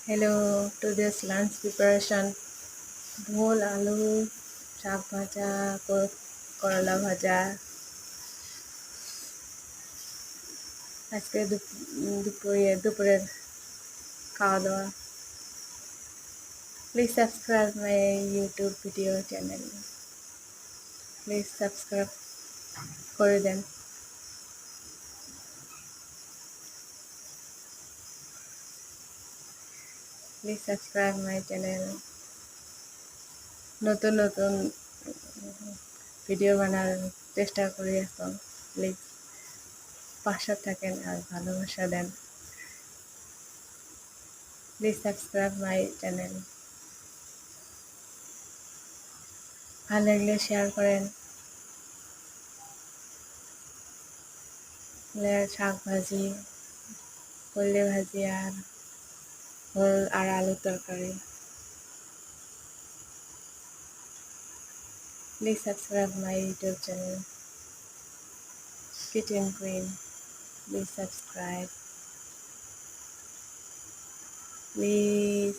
Hello, today's lunch preparation ভোল আলু শাক ভাজা করলা ভাজা আজকে দুপুরের খাওয়া দাওয়া please subscribe my YouTube video channel please subscribe করে দেন প্লিজ সাবস্ক্রাইব মাই চ্যানেল নতুন নতুন ভিডিও বানার চেষ্টা করি এখন প্লিজ পাশে থাকেন আর ভালোবাসা দেন প্লিজ সাবস্ক্রাইব মাই চ্যানেল ভালো লাগলে শেয়ার করেন শাক ভাজি করলে ভাজি আর ভোল আর আলুর তরকারি please subscribe my YouTube channel kitchen queen please subscribe please